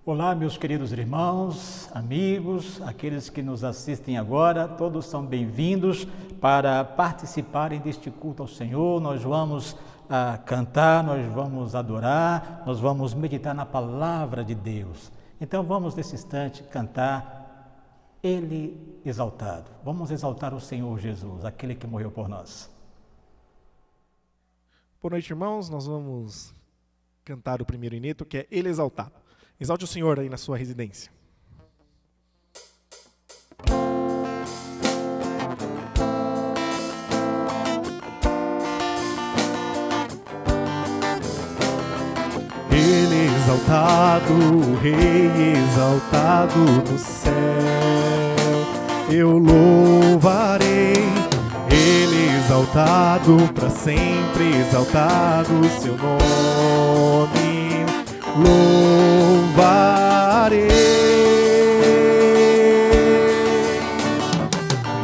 Olá, meus queridos irmãos, amigos, aqueles que nos assistem agora, todos são bem-vindos para participarem deste culto ao Senhor. Nós vamos cantar, nós vamos adorar, nós vamos meditar na palavra de Deus. Então vamos nesse instante cantar Ele exaltado. Vamos exaltar o Senhor Jesus, aquele que morreu por nós. Boa noite, irmãos. Nós vamos cantar o primeiro ineto, que é Ele exaltado. Exalte o Senhor aí na sua residência. Ele exaltado, o Rei exaltado no céu, eu louvarei. Ele exaltado, para sempre exaltado o seu nome. Louvarei.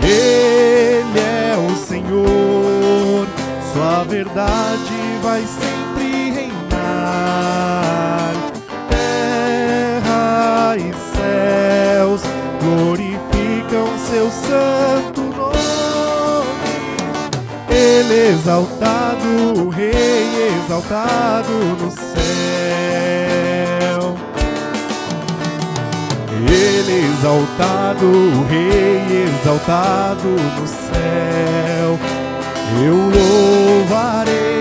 Ele é o Senhor, sua verdade vai sempre reinar. Terra e céus glorificam seu santo nome. Ele exaltado, o Rei exaltado no céu. Ele exaltado, o Rei exaltado no céu, eu louvarei.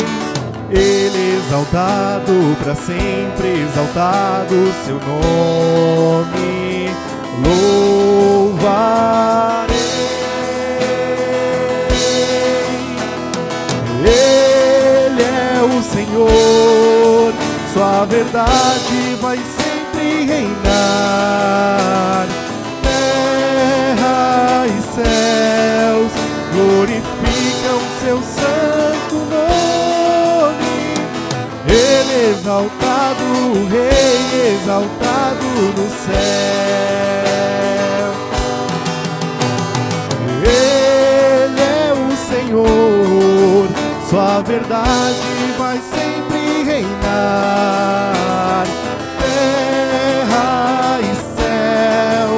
Ele exaltado, para sempre exaltado seu nome, louvarei. Ele é o Senhor, sua verdade vai sempre reinar. Terra e céus glorificam seu santo nome. Ele exaltado, o Rei exaltado no céu. Ele é o Senhor, sua verdade vai sempre reinar. Terra e céu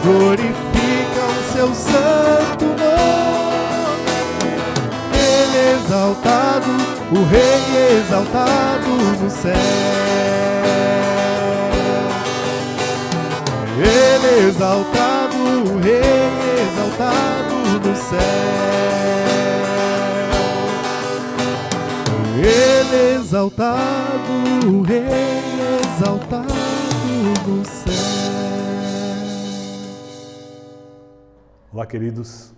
glorificam seu santo nome. Ele exaltado, o Rei exaltado no céu. Ele exaltado, o Rei exaltado no céu. Ele exaltado, o Rei exaltado no céu. Olá, queridos.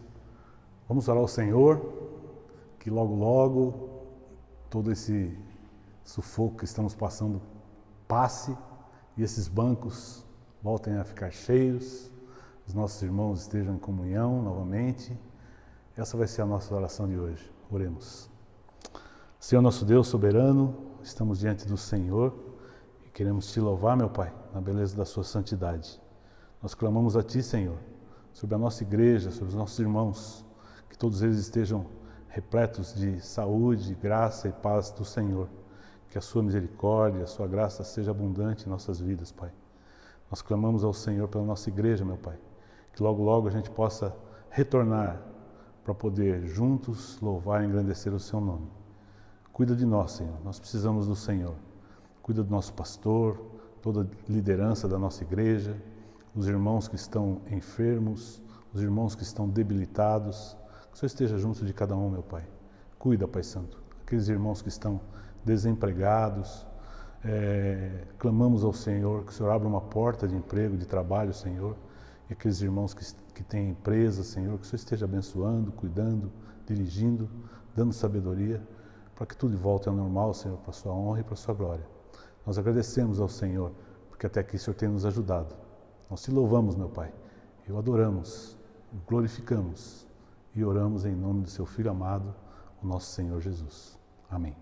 Vamos orar ao Senhor, que logo, logo, todo esse sufoco que estamos passando passe e esses bancos voltem a ficar cheios, os nossos irmãos estejam em comunhão novamente. Essa vai ser a nossa oração de hoje. Oremos. Senhor nosso Deus soberano, estamos diante do Senhor e queremos Te louvar, meu Pai, na beleza da Sua santidade. Nós clamamos a Ti, Senhor, sobre a nossa igreja, sobre os nossos irmãos, que todos eles estejam repletos de saúde, graça e paz do Senhor. Que a Sua misericórdia, a Sua graça seja abundante em nossas vidas, Pai. Nós clamamos ao Senhor pela nossa igreja, meu Pai, que logo, logo a gente possa retornar para poder juntos louvar e engrandecer o Seu nome. Cuida de nós, Senhor, nós precisamos do Senhor. Cuida do nosso pastor, toda a liderança da nossa igreja, os irmãos que estão enfermos, os irmãos que estão debilitados. Que o Senhor esteja junto de cada um, meu Pai. Cuida, Pai Santo, aqueles irmãos que estão desempregados. Clamamos ao Senhor, que o Senhor abra uma porta de emprego, de trabalho, Senhor. E aqueles irmãos que têm empresas, Senhor, que o Senhor esteja abençoando, cuidando, dirigindo, dando sabedoria, para que tudo volte ao normal, Senhor, para a Sua honra e para a Sua glória. Nós agradecemos ao Senhor, porque até aqui o Senhor tem nos ajudado. Nós Te louvamos, meu Pai, e o adoramos, o glorificamos e oramos em nome do Seu Filho amado, o nosso Senhor Jesus. Amém.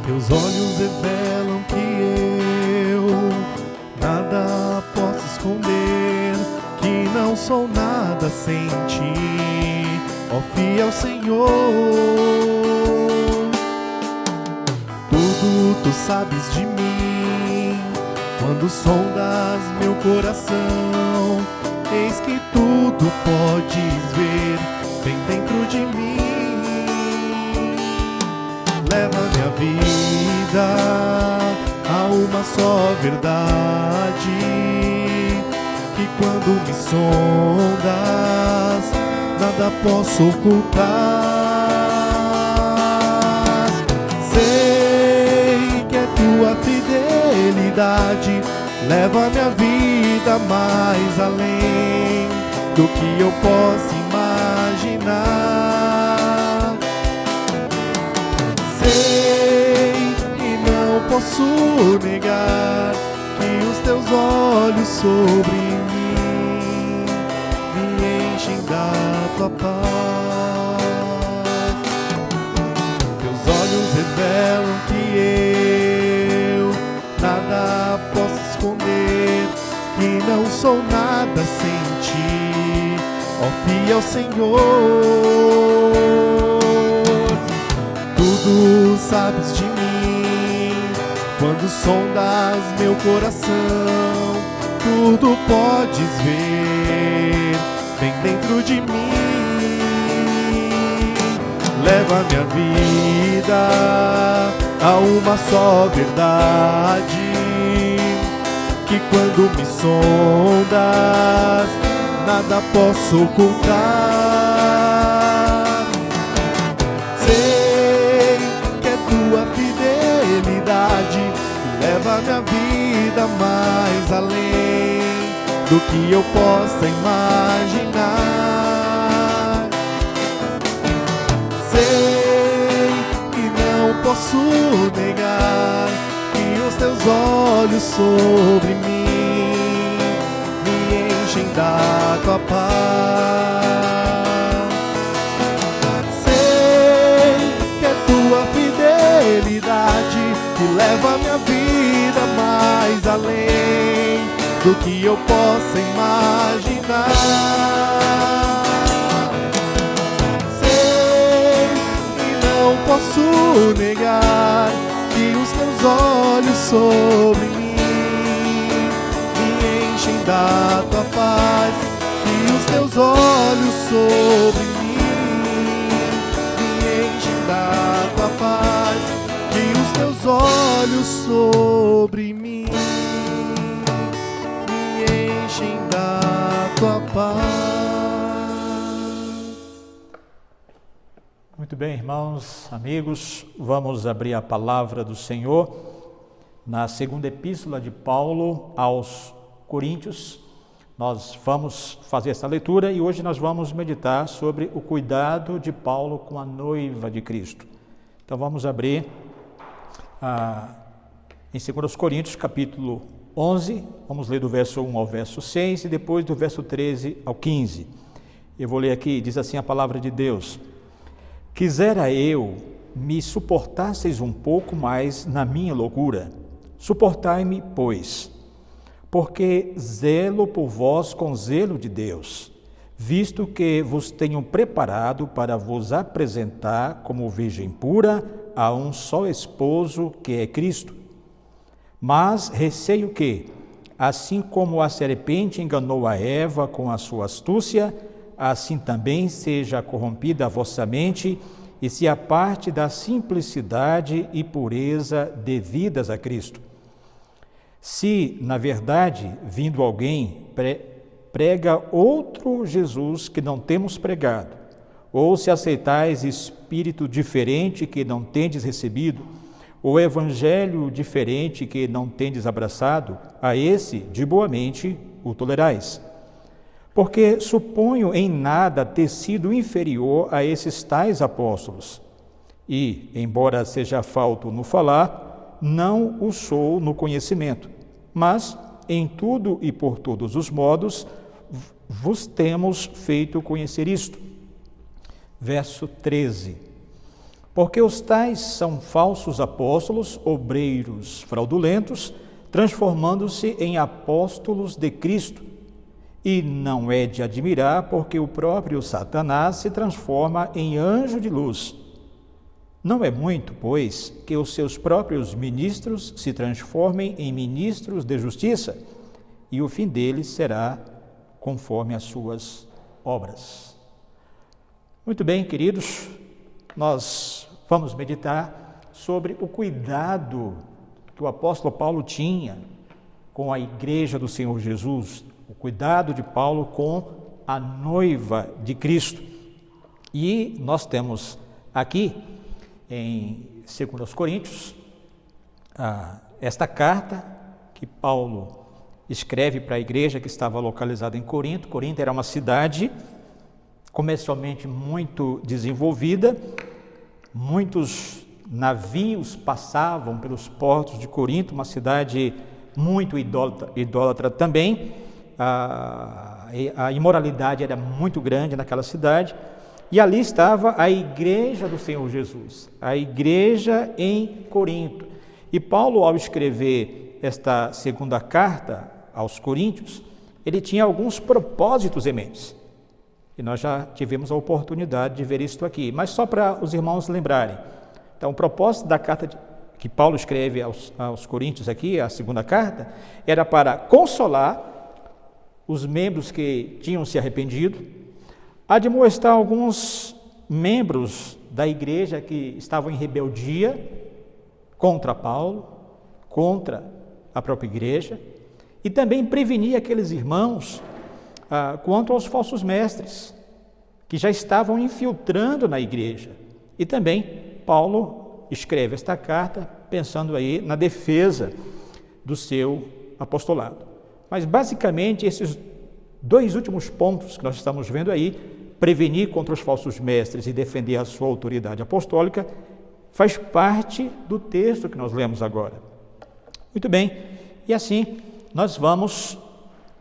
Teus olhos revelam que sou nada sem ti, ó fiel Senhor. Tudo tu sabes de mim, quando sondas meu coração, eis que tudo podes ver bem dentro de mim. Leva minha vida a uma só verdade, que quando me sondas, nada posso ocultar. Sei que é tua fidelidade, leva minha vida mais além do que eu possa imaginar. Sei que não posso negar que os teus olhos sobre mim me enchem da tua paz. Teus olhos revelam que eu nada posso esconder, que não sou nada sem ti, ó fiel Senhor. Tudo sabes de mim, quando sondas meu coração, tudo podes ver bem dentro de mim. Leva minha vida a uma só verdade, que quando me sondas, nada posso ocultar. Sei que é tua fidelidade, leva minha vida mais além do que eu possa imaginar. Sei que não posso negar que os teus olhos sobre mim me enchem da tua paz. Sei que é tua fidelidade que leva minha vida mais além do que eu possa imaginar. Sei que não posso negar que os teus olhos sobre mim me enchem da tua paz, que os teus olhos sobre mim me enchem da tua paz, que os teus olhos sobre mim me enchem da tua paz. Muito bem, irmãos, amigos, vamos abrir a palavra do Senhor na segunda epístola de Paulo aos Coríntios. Nós vamos fazer essa leitura e hoje nós vamos meditar sobre o cuidado de Paulo com a noiva de Cristo. Então vamos abrir em 2 Coríntios, capítulo 11, vamos ler do verso 1 ao verso 6 e depois do verso 13 ao 15. Eu vou ler aqui, diz assim a palavra de Deus: Quisera eu me suportasseis um pouco mais na minha loucura. Suportai-me, pois, porque zelo por vós com zelo de Deus, visto que vos tenho preparado para vos apresentar como virgem pura a um só esposo, que é Cristo. Mas receio que, assim como a serpente enganou a Eva com a sua astúcia, assim também seja corrompida a vossa mente e se aparte da simplicidade e pureza devidas a Cristo. Se, na verdade, vindo alguém, prega outro Jesus que não temos pregado, ou se aceitais espírito diferente que não tendes recebido, ou evangelho diferente que não tendes abraçado, a esse, de boamente, o tolerais. Porque suponho em nada ter sido inferior a esses tais apóstolos. E, embora seja falto no falar, não o sou no conhecimento. Mas, em tudo e por todos os modos, vos temos feito conhecer isto. Verso 13. Porque os tais são falsos apóstolos, obreiros fraudulentos, transformando-se em apóstolos de Cristo. E não é de admirar, porque o próprio Satanás se transforma em anjo de luz. Não é muito, pois, que os seus próprios ministros se transformem em ministros de justiça, e o fim deles será conforme as suas obras. Muito bem, queridos, nós vamos meditar sobre o cuidado que o apóstolo Paulo tinha com a igreja do Senhor Jesus, o cuidado de Paulo com a noiva de Cristo. E nós temos aqui em 2 Coríntios esta carta que Paulo escreve para a igreja que estava localizada em Corinto. Corinto era uma cidade comercialmente muito desenvolvida, muitos navios passavam pelos portos de Corinto, uma cidade muito idólatra também. A imoralidade era muito grande naquela cidade, e ali estava a igreja do Senhor Jesus, a igreja em Corinto. E Paulo, ao escrever esta segunda carta aos Coríntios, ele tinha alguns propósitos em mente. E nós já tivemos a oportunidade de ver isso aqui, mas só para os irmãos lembrarem. Então, o propósito da carta que Paulo escreve aos Coríntios aqui, a segunda carta, era para consolar os membros que tinham se arrependido, admoestar alguns membros da igreja que estavam em rebeldia contra Paulo, contra a própria igreja, e também prevenir aqueles irmãos quanto aos falsos mestres, que já estavam infiltrando na igreja. E também Paulo escreve esta carta pensando aí na defesa do seu apostolado. Mas basicamente esses dois últimos pontos que nós estamos vendo aí, prevenir contra os falsos mestres e defender a sua autoridade apostólica, faz parte do texto que nós lemos agora. Muito bem, e assim nós vamos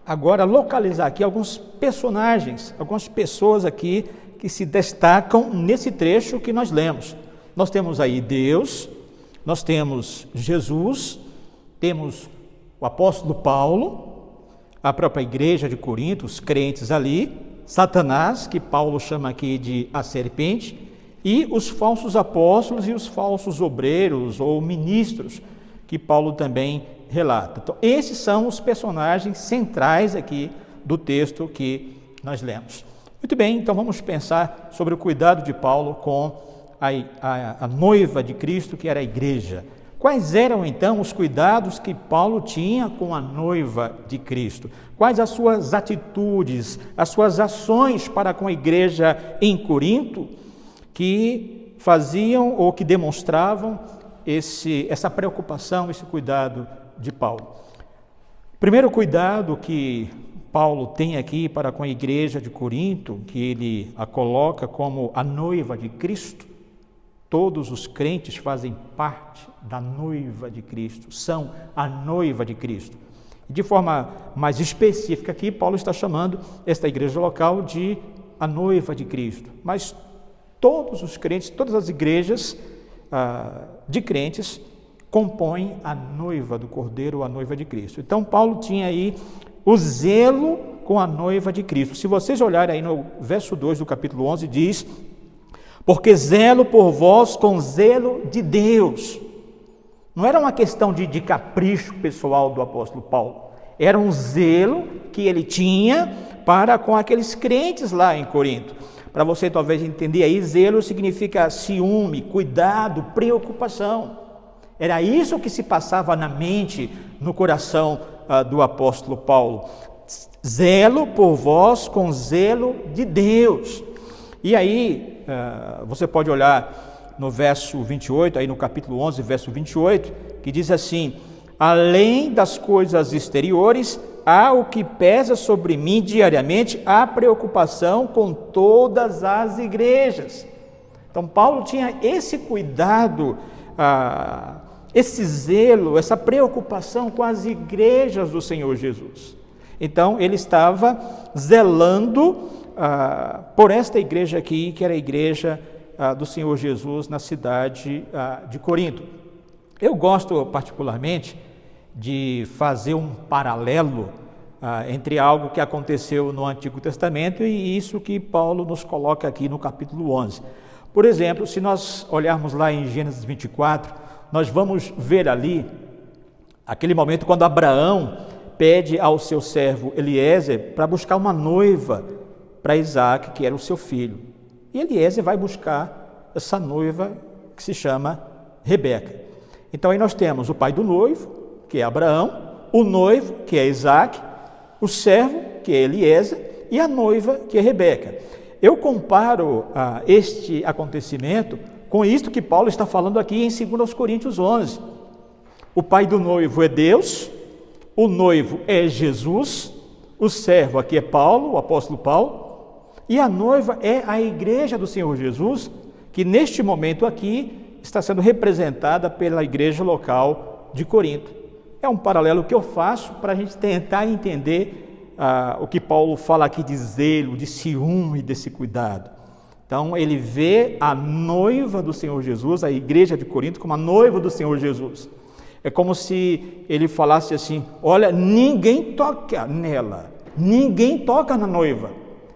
agora localizar aqui alguns personagens, algumas pessoas aqui que se destacam nesse trecho que nós lemos. Nós temos aí Deus, nós temos Jesus, temos o apóstolo Paulo, a própria igreja de Corinto, os crentes ali, Satanás, que Paulo chama aqui de a serpente, e os falsos apóstolos e os falsos obreiros ou ministros, que Paulo também relata. Então, esses são os personagens centrais aqui do texto que nós lemos. Muito bem, então vamos pensar sobre o cuidado de Paulo com a noiva de Cristo, que era a igreja. Quais eram então os cuidados que Paulo tinha com a noiva de Cristo? Quais as suas atitudes, as suas ações para com a igreja em Corinto que faziam ou que demonstravam essa preocupação, esse cuidado de Paulo? O primeiro cuidado que Paulo tem aqui para com a igreja de Corinto, que ele a coloca como a noiva de Cristo. Todos os crentes fazem parte da noiva de Cristo, são a noiva de Cristo. De forma mais específica aqui, Paulo está chamando esta igreja local de a noiva de Cristo. Mas todos os crentes, todas as igrejas de crentes compõem a noiva do Cordeiro, a noiva de Cristo. Então Paulo tinha aí o zelo com a noiva de Cristo. Se vocês olharem aí no verso 2 do capítulo 11, diz: porque zelo por vós com zelo de Deus. Não era uma questão de capricho pessoal do apóstolo Paulo, era um zelo que ele tinha para com aqueles crentes lá em Corinto. Para você talvez entender aí, zelo significa ciúme, cuidado, preocupação. Era isso que se passava na mente, no coração do apóstolo Paulo. Zelo por vós com zelo de Deus. E aí, você pode olhar no verso 28, aí no capítulo 11, verso 28, que diz assim: além das coisas exteriores, há o que pesa sobre mim diariamente, a preocupação com todas as igrejas. Então, Paulo tinha esse cuidado, esse zelo, essa preocupação com as igrejas do Senhor Jesus. Então, ele estava zelando por esta igreja aqui, que era a igreja do Senhor Jesus na cidade de Corinto. Eu gosto particularmente de fazer um paralelo entre algo que aconteceu no Antigo Testamento e isso que Paulo nos coloca aqui no capítulo 11. Por exemplo, se nós olharmos lá em Gênesis 24, nós vamos ver ali aquele momento quando Abraão pede ao seu servo Eliezer para buscar uma noiva para Isaac, que era o seu filho. E Eliezer vai buscar essa noiva que se chama Rebeca. Então aí nós temos o pai do noivo, que é Abraão, o noivo, que é Isaac, o servo, que é Eliezer, e a noiva, que é Rebeca. Eu comparo este acontecimento com isto que Paulo está falando aqui em 2 Coríntios 11. O pai do noivo é Deus, o noivo é Jesus, o servo aqui é Paulo, o apóstolo Paulo, e a noiva é a igreja do Senhor Jesus, que neste momento aqui está sendo representada pela igreja local de Corinto. É um paralelo que eu faço para a gente tentar entender o que Paulo fala aqui de zelo, de ciúme, desse cuidado. Então ele vê a noiva do Senhor Jesus, a igreja de Corinto, como a noiva do Senhor Jesus. É como se ele falasse assim: olha, ninguém toca nela, ninguém toca na noiva.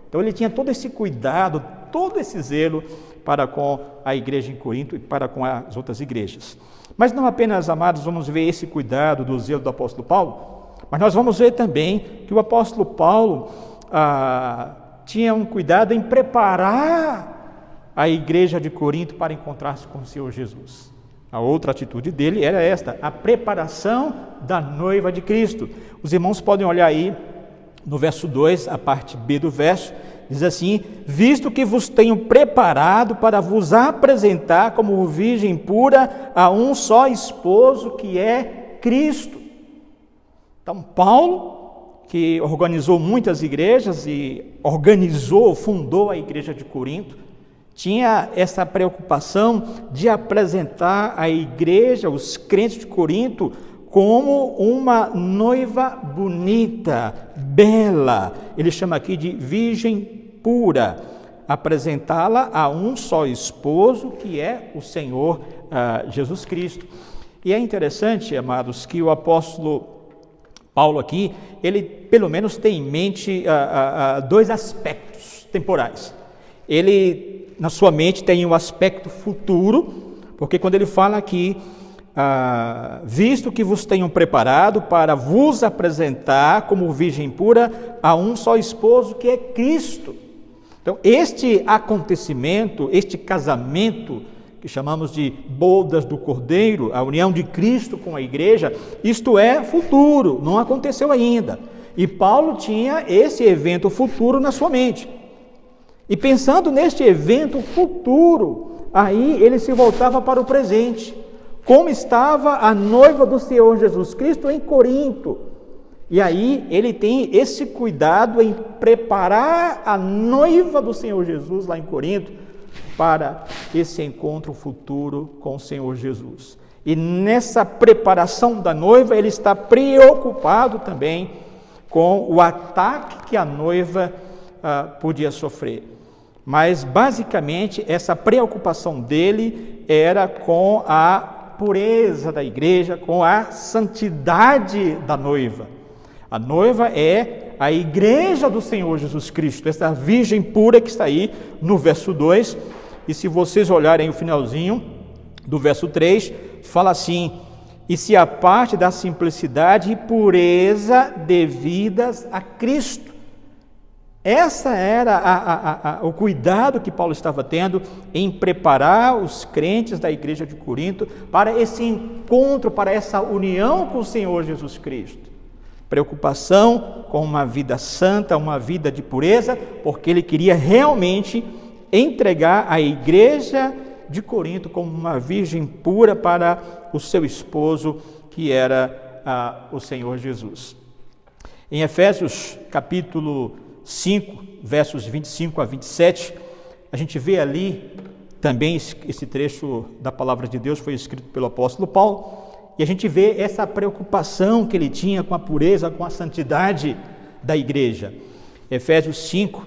Então ele tinha todo esse cuidado, todo esse zelo para com a igreja em Corinto e para com as outras igrejas. Mas não apenas, amados, vamos ver esse cuidado do zelo do apóstolo Paulo, mas nós vamos ver também que o apóstolo Paulo tinha um cuidado em preparar a igreja de Corinto para encontrar-se com o Senhor Jesus. A outra atitude dele era esta, a preparação da noiva de Cristo. Os irmãos podem olhar aí no verso 2, a parte B do verso, diz assim: visto que vos tenho preparado para vos apresentar como virgem pura a um só esposo, que é Cristo. Então Paulo, que organizou muitas igrejas e fundou a igreja de Corinto, tinha essa preocupação de apresentar a igreja, os crentes de Corinto, como uma noiva bonita, bela. Ele chama aqui de virgem pura, apresentá-la a um só esposo, que é o Senhor Jesus Cristo. E é interessante, amados, que o apóstolo Paulo aqui, ele pelo menos tem em mente dois aspectos temporais. Ele, na sua mente, tem um aspecto futuro, porque quando ele fala aqui, visto que vos tenham preparado para vos apresentar como virgem pura a um só esposo, que é Cristo. Então, este acontecimento, este casamento, que chamamos de bodas do Cordeiro, a união de Cristo com a igreja, isto é futuro, não aconteceu ainda. E Paulo tinha esse evento futuro na sua mente. E pensando neste evento futuro, aí ele se voltava para o presente. Como estava a noiva do Senhor Jesus Cristo em Corinto. E aí ele tem esse cuidado em preparar a noiva do Senhor Jesus lá em Corinto para esse encontro futuro com o Senhor Jesus. E nessa preparação da noiva, ele está preocupado também com o ataque que a noiva podia sofrer. Mas basicamente essa preocupação dele era com a pureza da igreja, com a santidade da noiva. A noiva é a igreja do Senhor Jesus Cristo, essa virgem pura que está aí no verso 2, e se vocês olharem o finalzinho do verso 3, fala assim: e se a parte da simplicidade e pureza devidas a Cristo. Essa era o cuidado que Paulo estava tendo em preparar os crentes da igreja de Corinto para esse encontro, para essa união com o Senhor Jesus Cristo. Preocupação com uma vida santa, uma vida de pureza, porque ele queria realmente entregar a igreja de Corinto como uma virgem pura para o seu esposo, que era o Senhor Jesus. Em Efésios capítulo 5, versos 25 a 27, a gente vê ali também esse trecho da palavra de Deus foi escrito pelo apóstolo Paulo, e a gente vê essa preocupação que ele tinha com a pureza, com a santidade da igreja. Efésios 5,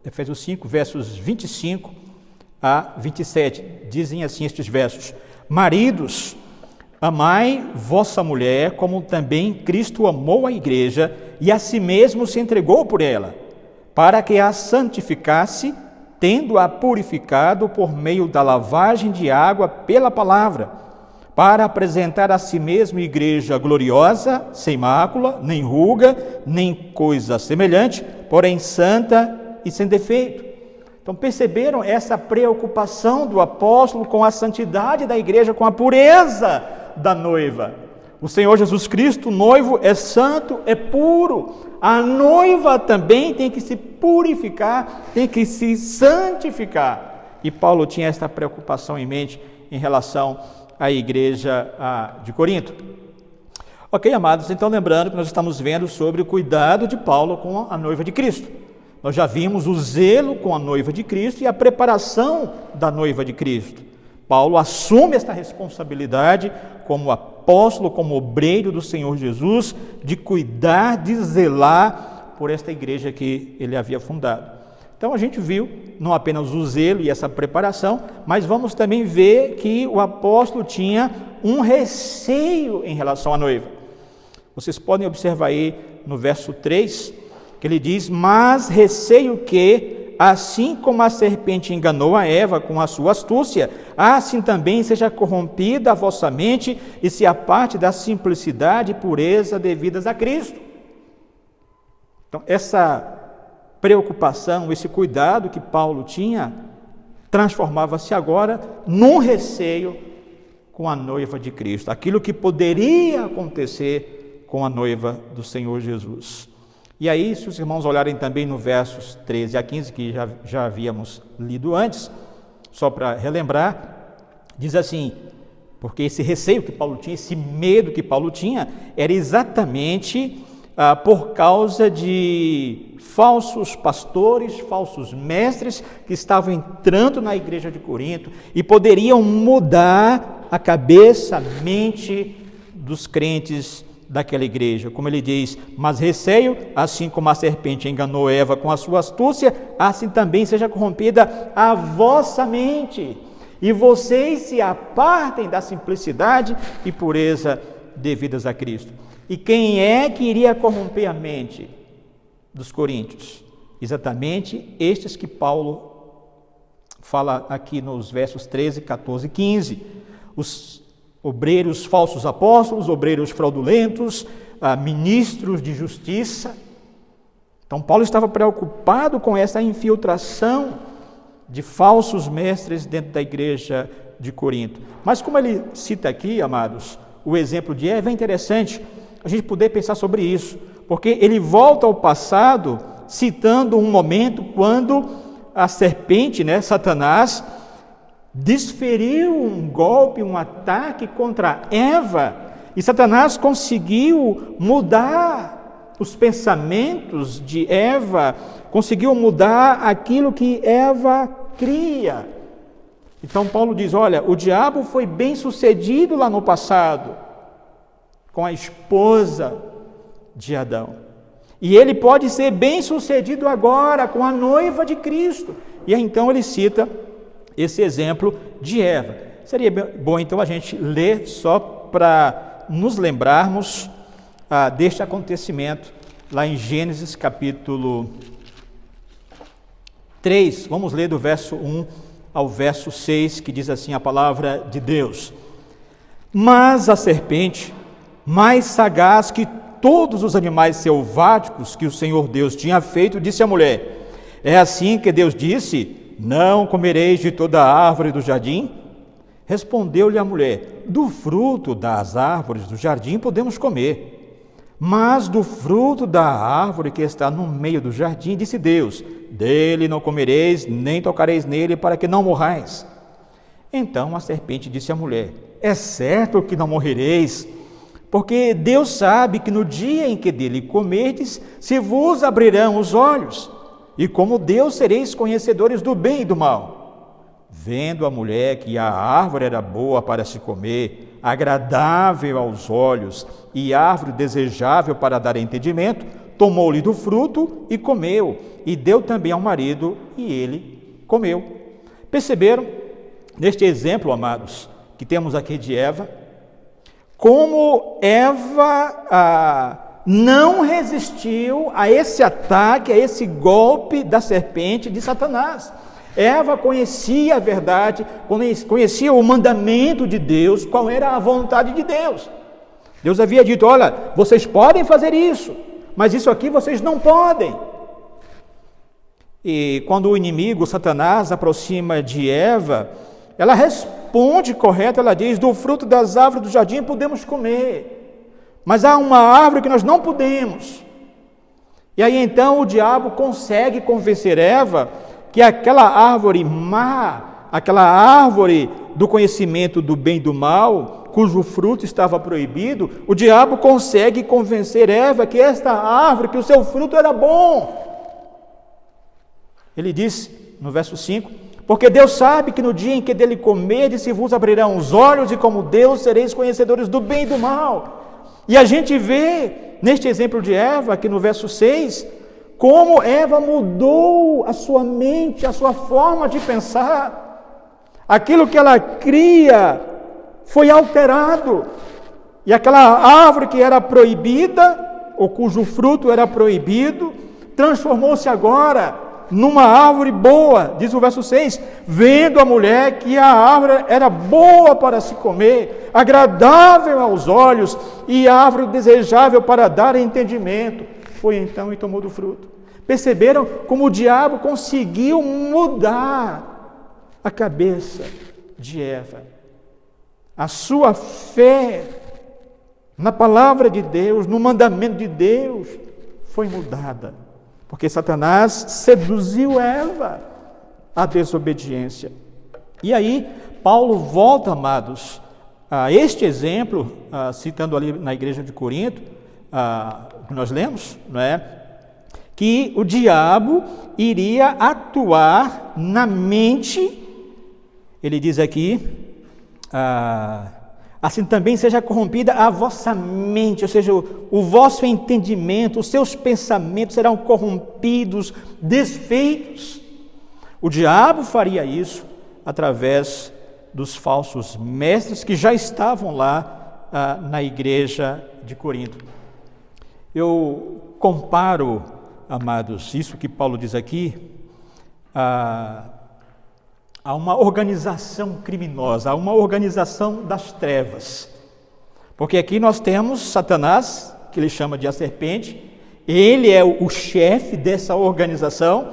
Efésios 5, versos 25 a 27, dizem assim estes versos: maridos, Amai vossa mulher, como também Cristo amou a igreja e a si mesmo se entregou por ela, para que a santificasse, tendo-a purificado por meio da lavagem de água pela palavra, para apresentar a si mesmo igreja gloriosa, sem mácula, nem ruga, nem coisa semelhante, porém santa e sem defeito. Então perceberam essa preocupação do apóstolo com a santidade da igreja, com a pureza da noiva. O Senhor Jesus Cristo, o noivo, é santo, é puro. A noiva também tem que se purificar, tem que se santificar. E Paulo tinha esta preocupação em mente em relação à igreja de Corinto. Ok, amados, então lembrando que nós estamos vendo sobre o cuidado de Paulo com a noiva de Cristo. Nós já vimos o zelo com a noiva de Cristo e a preparação da noiva de Cristo. Paulo assume esta responsabilidade como apóstolo, como obreiro do Senhor Jesus, de cuidar, de zelar por esta igreja que ele havia fundado. Então a gente viu não apenas o zelo e essa preparação, mas vamos também ver que o apóstolo tinha um receio em relação à noiva. Vocês podem observar aí no verso 3, que ele diz: mas receio que, assim como a serpente enganou a Eva com a sua astúcia, assim também seja corrompida a vossa mente e se aparte da simplicidade e pureza devidas a Cristo. Então, essa preocupação, esse cuidado que Paulo tinha, transformava-se agora num receio com a noiva de Cristo, aquilo que poderia acontecer com a noiva do Senhor Jesus. E aí, se os irmãos olharem também no versos 13 a 15, que já havíamos lido antes, só para relembrar, diz assim: porque esse receio que Paulo tinha, esse medo que Paulo tinha, era exatamente por causa de falsos pastores, falsos mestres que estavam entrando na igreja de Corinto e poderiam mudar a cabeça, a mente dos crentes daquela igreja. Como ele diz: mas receio, assim como a serpente enganou Eva com a sua astúcia, assim também seja corrompida a vossa mente, e vocês se apartem da simplicidade e pureza devidas a Cristo. E quem é que iria corromper a mente dos coríntios? Exatamente estes que Paulo fala aqui nos versos 13, 14 e 15. Os obreiros falsos apóstolos, obreiros fraudulentos, ministros de justiça. Então Paulo estava preocupado com essa infiltração de falsos mestres dentro da igreja de Corinto. Mas como ele cita aqui, amados, o exemplo de Eva, é interessante a gente poder pensar sobre isso, porque ele volta ao passado citando um momento quando a serpente, Satanás, desferiu um golpe, um ataque contra Eva, e Satanás conseguiu mudar os pensamentos de Eva, conseguiu mudar aquilo que Eva cria. Então Paulo diz: olha, o diabo foi bem sucedido lá no passado, com a esposa de Adão, e ele pode ser bem sucedido agora com a noiva de Cristo. E aí, então ele cita esse exemplo de Eva. Seria bom então a gente ler só para nos lembrarmos deste acontecimento lá em Gênesis capítulo 3. Vamos ler do verso 1 ao verso 6, que diz assim a palavra de Deus: mas a serpente, mais sagaz que todos os animais selváticos que o Senhor Deus tinha feito, disse à mulher: é assim que Deus disse: não comereis de toda a árvore do jardim? Respondeu-lhe a mulher: do fruto das árvores do jardim podemos comer, mas do fruto da árvore que está no meio do jardim, disse Deus: dele não comereis, nem tocareis nele, para que não morrais. Então a serpente disse à mulher: é certo que não morrereis, porque Deus sabe que no dia em que dele comerdes, se vos abrirão os olhos, e como Deus sereis conhecedores do bem e do mal. Vendo a mulher que a árvore era boa para se comer, agradável aos olhos e árvore desejável para dar entendimento, tomou-lhe do fruto e comeu, e deu também ao marido, e ele comeu. Perceberam, neste exemplo, amados, que temos aqui de Eva, como Eva não resistiu a esse ataque, a esse golpe da serpente de Satanás. Eva conhecia a verdade, conhecia o mandamento de Deus, qual era a vontade de Deus. Deus havia dito: olha, vocês podem fazer isso, mas isso aqui vocês não podem. E quando o inimigo, Satanás, aproxima de Eva, ela responde correto, ela diz: do fruto das árvores do jardim podemos comer, mas há uma árvore que nós não podemos. E aí então o diabo consegue convencer Eva que aquela árvore má, aquela árvore do conhecimento do bem e do mal, cujo fruto estava proibido, o diabo consegue convencer Eva que esta árvore, que o seu fruto era bom. Ele diz no verso 5: porque Deus sabe que no dia em que dele comerdes se vos abrirão os olhos, e como Deus sereis conhecedores do bem e do mal. E a gente vê neste exemplo de Eva, aqui no verso 6, como Eva mudou a sua mente, a sua forma de pensar. Aquilo que ela cria foi alterado. E aquela árvore que era proibida, ou cujo fruto era proibido, transformou-se agora numa árvore boa. Diz o verso 6, vendo a mulher que a árvore era boa para se comer, agradável aos olhos, e árvore desejável para dar entendimento, foi então e tomou do fruto. Perceberam como o diabo conseguiu mudar a cabeça de Eva? A sua fé na palavra de Deus, no mandamento de Deus, foi mudada, porque Satanás seduziu Eva à desobediência. E aí, Paulo volta, amados, a este exemplo, citando ali na igreja de Corinto, que nós lemos, não é? Que o diabo iria atuar na mente, ele diz aqui, assim também seja corrompida a vossa mente, ou seja, o vosso entendimento, os seus pensamentos serão corrompidos, desfeitos. O diabo faria isso através dos falsos mestres que já estavam lá na igreja de Corinto. Eu comparo, amados, isso que Paulo diz aqui, a uma organização criminosa, a uma organização das trevas. Porque aqui nós temos Satanás, que ele chama de a serpente, ele é o chefe dessa organização,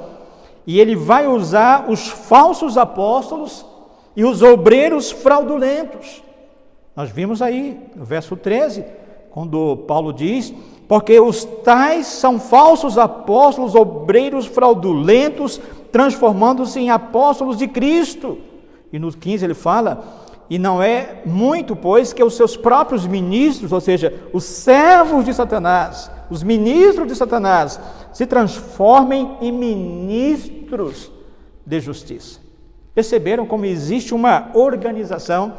e ele vai usar os falsos apóstolos e os obreiros fraudulentos. Nós vimos aí, no verso 13, quando Paulo diz: porque os tais são falsos apóstolos, obreiros fraudulentos, transformando-se em apóstolos de Cristo. E no 15 ele fala: e não é muito, pois, que os seus próprios ministros, ou seja, os servos de Satanás, os ministros de Satanás, se transformem em ministros de justiça. Perceberam como existe uma organização?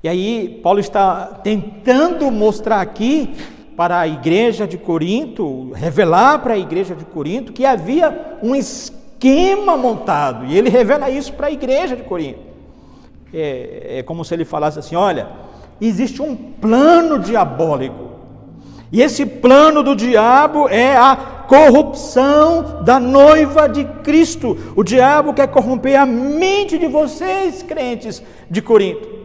E aí Paulo está tentando mostrar aqui para a igreja de Corinto, revelar para a igreja de Corinto que havia um esquema montado, e ele revela isso para a igreja de Corinto. É como se ele falasse assim: olha, existe um plano diabólico, e esse plano do diabo é a corrupção da noiva de Cristo. O diabo quer corromper a mente de vocês, crentes de Corinto,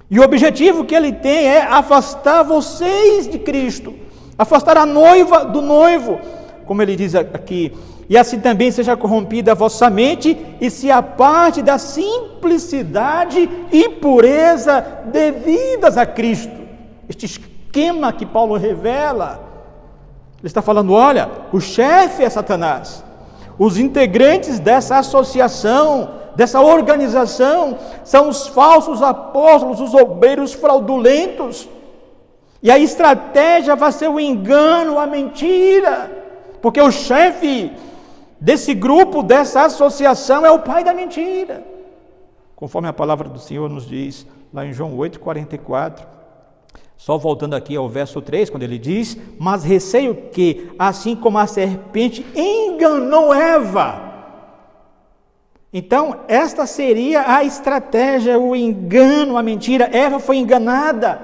e o objetivo que ele tem é afastar vocês de Cristo, afastar a noiva do noivo, como ele diz aqui: e assim também seja corrompida a vossa mente, e se aparte da simplicidade e pureza devidas a Cristo. Este esquema que Paulo revela, ele está falando: olha, o chefe é Satanás, os integrantes dessa associação, dessa organização, são os falsos apóstolos, os obreiros fraudulentos, e a estratégia vai ser o engano, a mentira, porque o chefe desse grupo, dessa associação, é o pai da mentira, conforme a palavra do Senhor nos diz lá em João 8,44, só voltando aqui ao verso 3, quando ele diz: mas receio que, assim como a serpente enganou Eva. Então, esta seria a estratégia, o engano, a mentira. Eva foi enganada.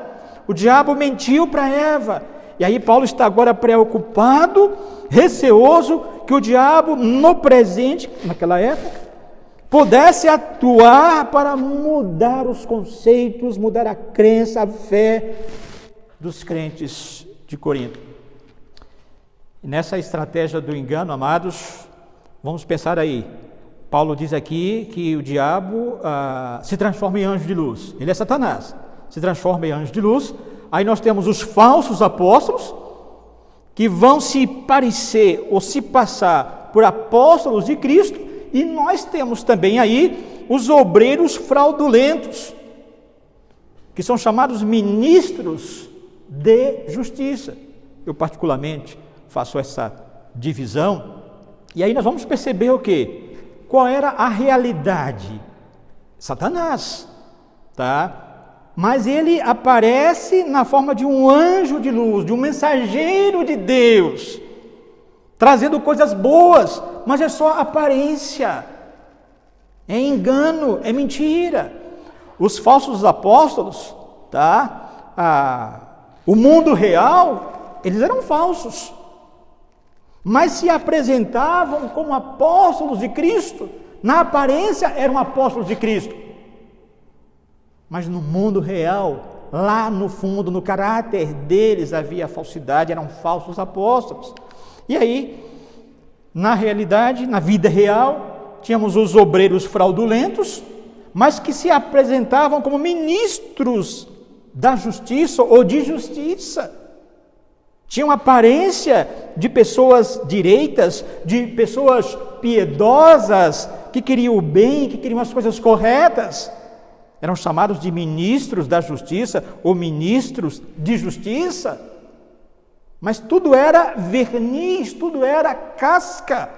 O diabo mentiu para Eva. E aí Paulo está agora preocupado, receoso, que o diabo, no presente, naquela época, pudesse atuar para mudar os conceitos, mudar a crença, a fé dos crentes de Corinto. E nessa estratégia do engano, amados, vamos pensar aí. Paulo diz aqui que o diabo se transforma em anjo de luz. Ele é Satanás, se transforma em anjo de luz. Aí nós temos os falsos apóstolos, que vão se parecer ou se passar por apóstolos de Cristo, e nós temos também aí os obreiros fraudulentos, que são chamados ministros de justiça. Eu particularmente faço essa divisão, e aí nós vamos perceber o quê? Qual era a realidade? Satanás, tá? Mas ele aparece na forma de um anjo de luz, de um mensageiro de Deus, trazendo coisas boas, mas é só aparência, é engano, é mentira. Os falsos apóstolos, tá? O mundo real, eles eram falsos, mas se apresentavam como apóstolos de Cristo. Na aparência eram apóstolos de Cristo, mas no mundo real, lá no fundo, no caráter deles havia falsidade, eram falsos apóstolos. E aí, na realidade, na vida real, tínhamos os obreiros fraudulentos, mas que se apresentavam como ministros da justiça ou de justiça. Tinham aparência de pessoas direitas, de pessoas piedosas, que queriam o bem, que queriam as coisas corretas. Eram chamados de ministros da justiça ou ministros de justiça, mas tudo era verniz, tudo era casca,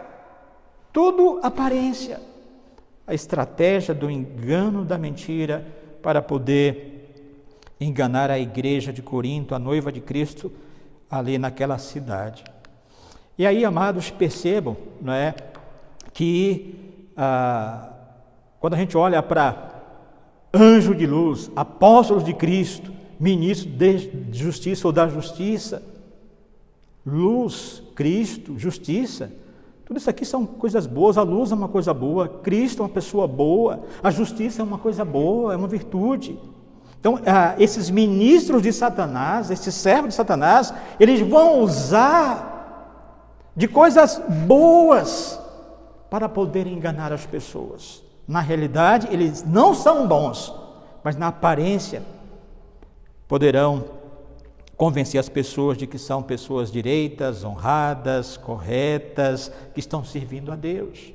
tudo aparência. A estratégia do engano, da mentira, para poder enganar a igreja de Corinto, a noiva de Cristo, ali naquela cidade. E aí, amados, percebam, não é, que quando a gente olha para anjo de luz, apóstolos de Cristo, ministro de justiça ou da justiça, luz, Cristo, justiça, tudo isso aqui são coisas boas. A luz é uma coisa boa, Cristo é uma pessoa boa, a justiça é uma coisa boa, é uma virtude. Então, esses ministros de Satanás, esses servos de Satanás, eles vão usar de coisas boas para poder enganar as pessoas. Na realidade, eles não são bons, mas na aparência poderão convencer as pessoas de que são pessoas direitas, honradas, corretas, que estão servindo a Deus.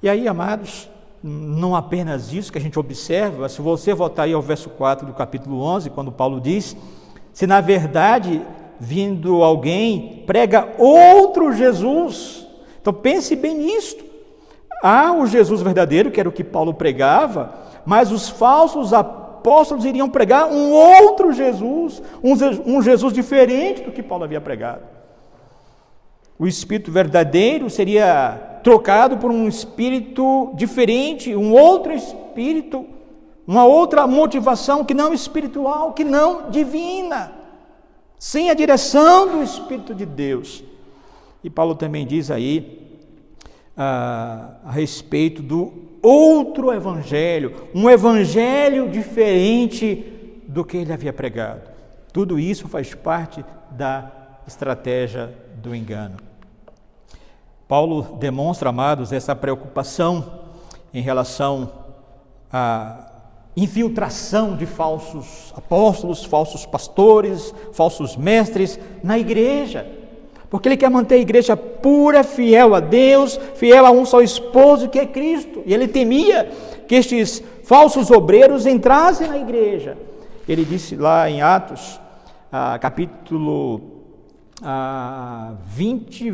E aí, amados, não apenas isso que a gente observa, se você voltar aí ao verso 4 do capítulo 11, quando Paulo diz, se na verdade, vindo alguém, prega outro Jesus. Então pense bem nisto. Há o Jesus verdadeiro, que era o que Paulo pregava, mas os falsos apóstolos iriam pregar um outro Jesus, um Jesus diferente do que Paulo havia pregado. O Espírito verdadeiro seria trocado por um Espírito diferente, um outro Espírito, uma outra motivação que não espiritual, que não divina, sem a direção do Espírito de Deus. E Paulo também diz aí, a respeito do outro evangelho, um evangelho diferente do que ele havia pregado. Tudo isso faz parte da estratégia do engano. Paulo demonstra, amados, essa preocupação em relação à infiltração de falsos apóstolos, falsos pastores, falsos mestres na igreja, porque ele quer manter a igreja pura, fiel a Deus, fiel a um só esposo que é Cristo, e ele temia que estes falsos obreiros entrassem na igreja. Ele disse lá em Atos, capítulo 20,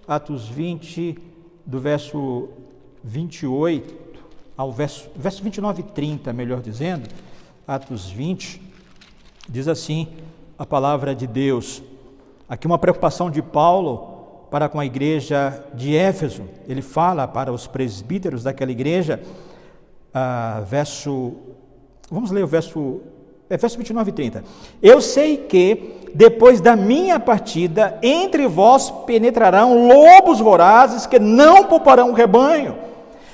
Atos 20, do verso 28 ao verso 29 e 30, melhor dizendo, Atos 20, diz assim a palavra de Deus. Aqui uma preocupação de Paulo para com a igreja de Éfeso. Ele fala para os presbíteros daquela igreja, vamos ler o verso verso 29 e 30. Eu sei que, depois da minha partida, entre vós penetrarão lobos vorazes que não pouparão o rebanho,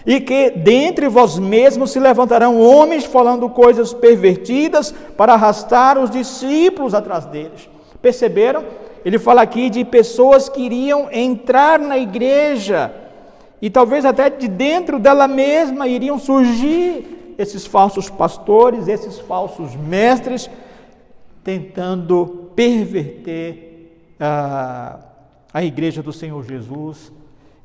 e que dentre vós mesmos se levantarão homens falando coisas pervertidas para arrastar os discípulos atrás deles. Perceberam? Ele fala aqui de pessoas que iriam entrar na igreja e talvez até de dentro dela mesma iriam surgir esses falsos pastores, esses falsos mestres, tentando perverter a igreja do Senhor Jesus.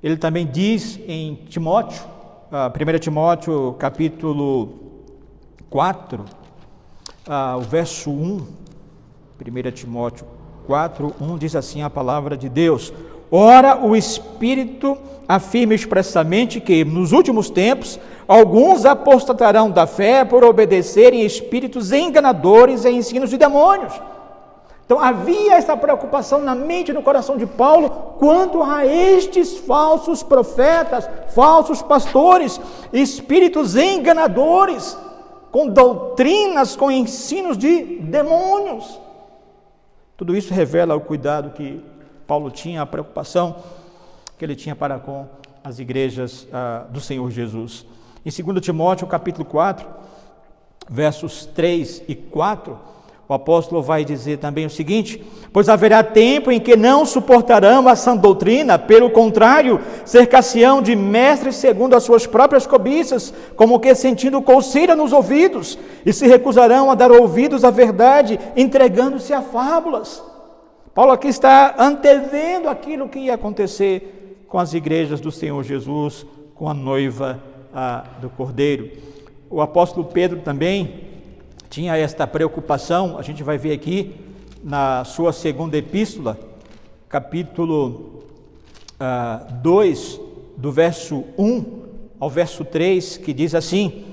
Ele também diz em Timóteo, 1 Timóteo capítulo 4, o verso 1, 1 Timóteo 4, 1 diz assim a palavra de Deus: ora, o Espírito afirma expressamente que, nos últimos tempos, alguns apostatarão da fé por obedecerem espíritos enganadores e ensinos de demônios. Então, havia essa preocupação na mente e no coração de Paulo quanto a estes falsos profetas, falsos pastores, espíritos enganadores, com doutrinas, com ensinos de demônios. Tudo isso revela o cuidado que Paulo tinha, a preocupação que ele tinha para com as igrejas do Senhor Jesus. Em 2 Timóteo, capítulo 4, versos 3 e 4, o apóstolo vai dizer também o seguinte: pois haverá tempo em que não suportarão a sã doutrina, pelo contrário, cercar-se-ão de mestres segundo as suas próprias cobiças, como que sentindo coceira nos ouvidos, e se recusarão a dar ouvidos à verdade, entregando-se a fábulas. Paulo aqui está antevendo aquilo que ia acontecer com as igrejas do Senhor Jesus, com a noiva do Cordeiro. O apóstolo Pedro também tinha esta preocupação. A gente vai ver aqui na sua segunda epístola, capítulo 2, do verso 1 ao verso 3, que diz assim: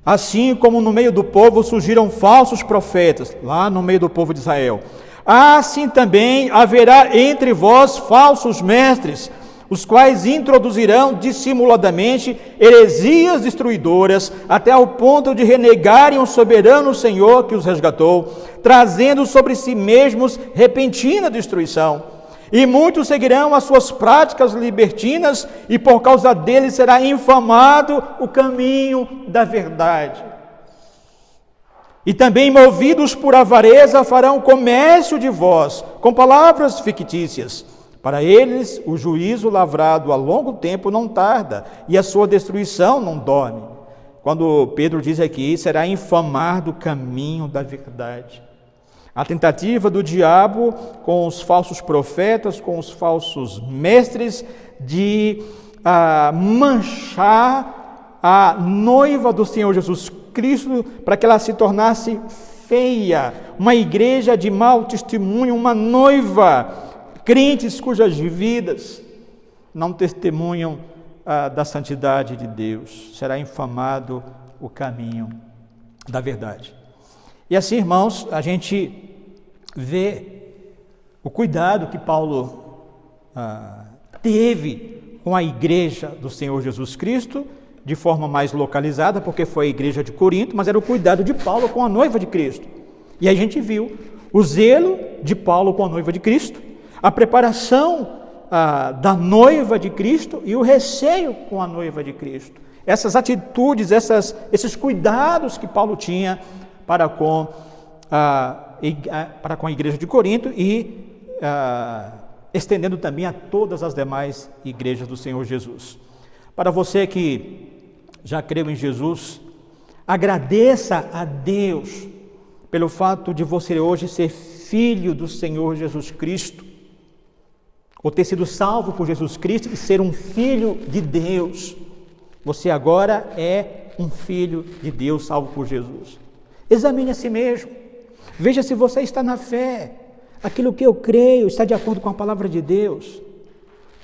assim como no meio do povo surgiram falsos profetas, lá no meio do povo de Israel, assim também haverá entre vós falsos mestres, os quais introduzirão dissimuladamente heresias destruidoras, até ao ponto de renegarem o soberano Senhor que os resgatou, trazendo sobre si mesmos repentina destruição. E muitos seguirão as suas práticas libertinas, e por causa deles será infamado o caminho da verdade. E também, movidos por avareza, farão comércio de vós, com palavras fictícias. Para eles, o juízo lavrado a longo tempo não tarda, e a sua destruição não dorme. Quando Pedro diz aqui, será infamado o caminho da verdade. A tentativa do diabo com os falsos profetas, com os falsos mestres, de manchar a noiva do Senhor Jesus Cristo, para que ela se tornasse feia, uma igreja de mau testemunho, uma noiva, crentes cujas vidas não testemunham da santidade de Deus. Será infamado o caminho da verdade. E assim, irmãos, a gente vê o cuidado que Paulo teve com a igreja do Senhor Jesus Cristo, de forma mais localizada, porque foi a igreja de Corinto, mas era o cuidado de Paulo com a noiva de Cristo. E aí a gente viu o zelo de Paulo com a noiva de Cristo, a preparação da noiva de Cristo e o receio com a noiva de Cristo. Essas atitudes, esses cuidados que Paulo tinha para com a igreja de Corinto e estendendo também a todas as demais igrejas do Senhor Jesus. Para você que já creu em Jesus, agradeça a Deus pelo fato de você hoje ser filho do Senhor Jesus Cristo, ou ter sido salvo por Jesus Cristo e ser um filho de Deus. Você agora é um filho de Deus, salvo por Jesus. Examine a si mesmo. Veja se você está na fé. Aquilo que eu creio está de acordo com a palavra de Deus.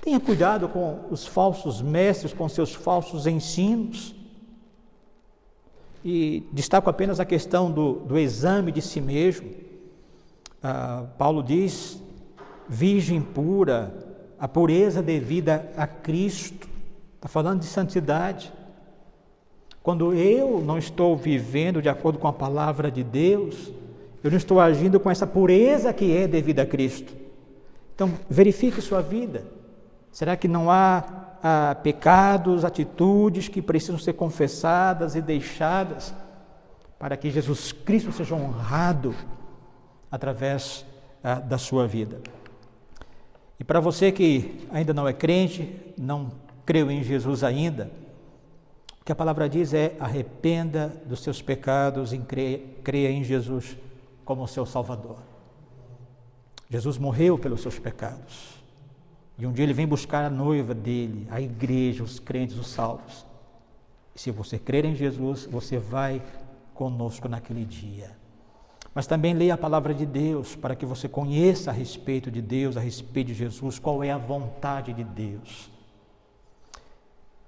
Tenha cuidado com os falsos mestres, com seus falsos ensinos. E destaco apenas a questão do exame de si mesmo. Paulo diz: virgem pura, a pureza devida a Cristo. Está falando de santidade. Quando eu não estou vivendo de acordo com a palavra de Deus, eu não estou agindo com essa pureza que é devida a Cristo. Então, verifique sua vida. Será que não há pecados, atitudes que precisam ser confessadas e deixadas para que Jesus Cristo seja honrado através da sua vida? E para você que ainda não é crente, não creu em Jesus ainda, o que a palavra diz é: arrependa dos seus pecados e creia em Jesus como seu Salvador. Jesus morreu pelos seus pecados. E um dia ele vem buscar a noiva dele, a igreja, os crentes, os salvos. E se você crer em Jesus, você vai conosco naquele dia. Mas também leia a palavra de Deus, para que você conheça a respeito de Deus, a respeito de Jesus, qual é a vontade de Deus.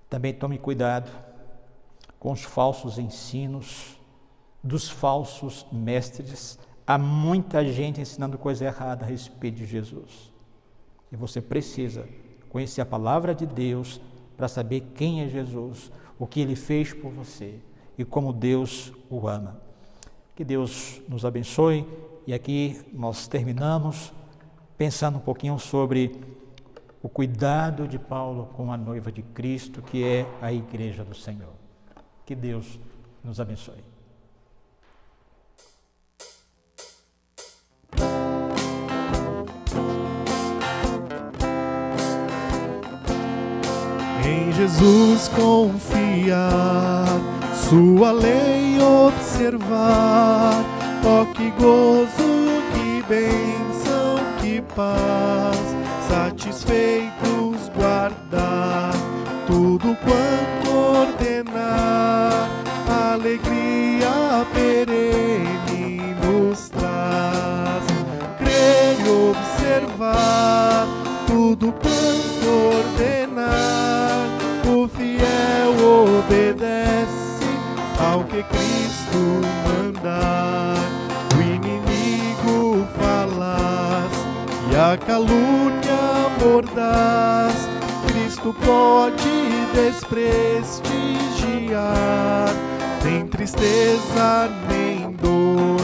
Também tome cuidado com os falsos ensinos dos falsos mestres. Há muita gente ensinando coisa errada a respeito de Jesus. E você precisa conhecer a palavra de Deus para saber quem é Jesus, o que Ele fez por você e como Deus o ama. Que Deus nos abençoe. E aqui nós terminamos pensando um pouquinho sobre o cuidado de Paulo com a noiva de Cristo, que é a igreja do Senhor. Que Deus nos abençoe. Em Jesus confiar, sua lei observar, ó que gozo, que bênção, que paz, satisfeitos guardar tudo quanto ordenar, alegria perene nos traz. Crer e observar tudo quanto ordenar, o fiel obedece ao que Cristo mandar. O inimigo falaz e a calúnia mordaz, Cristo pode desprestigiar. Nem tristeza, nem dor,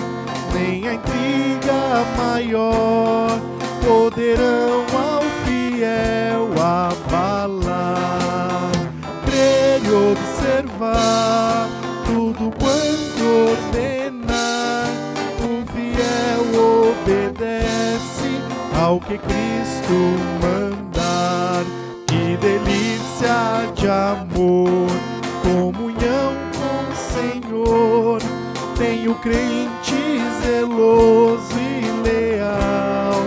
nem a intriga maior poderão ao fiel abalar. Crer e observar tudo quanto ordenar, o fiel obedece ao que Cristo mandar. Que delícia de amor, comunhão com o Senhor, tem o crente zeloso e leal,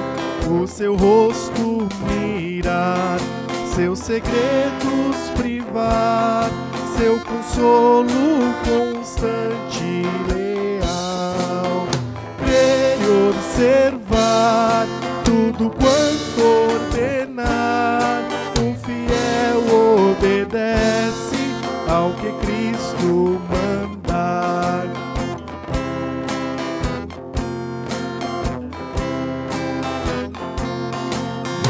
o seu rosto mirar, seus segredos privar, seu consolo constante e leal. Crer e observar tudo quanto ordenar, o fiel obedece ao que Cristo mandar.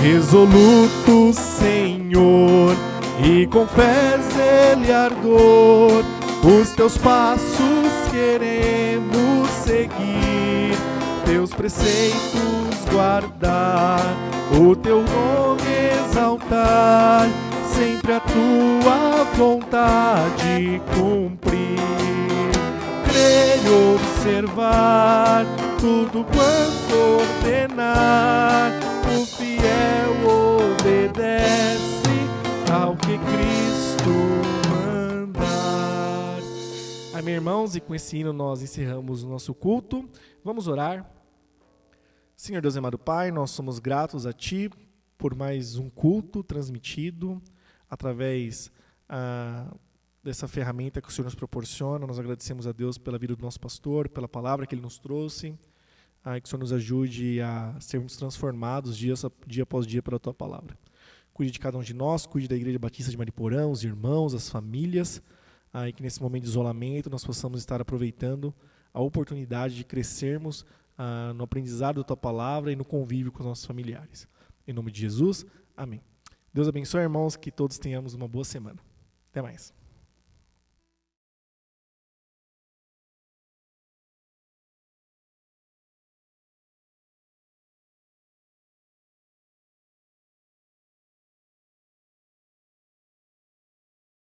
Resoluto, Senhor, e com fé, zelo e ardor, os teus passos queremos seguir, teus preceitos guardar, o teu nome exaltar, sempre a tua vontade cumprir. Crer e observar tudo quanto ordenar, o fiel obedece ao que Cristo mandar. Amém, irmãos, e com esse hino nós encerramos o nosso culto. Vamos orar. Senhor Deus amado Pai, nós somos gratos a Ti por mais um culto transmitido através dessa ferramenta que o Senhor nos proporciona. Nós agradecemos a Deus pela vida do nosso pastor, pela palavra que Ele nos trouxe, que o Senhor nos ajude a sermos transformados dia após dia pela Tua palavra. Cuide de cada um de nós, cuide da Igreja Batista de Mariporã, os irmãos, as famílias, e que nesse momento de isolamento nós possamos estar aproveitando a oportunidade de crescermos no aprendizado da Tua palavra e no convívio com os nossos familiares. Em nome de Jesus, amém. Deus abençoe, irmãos, que todos tenhamos uma boa semana. Até mais.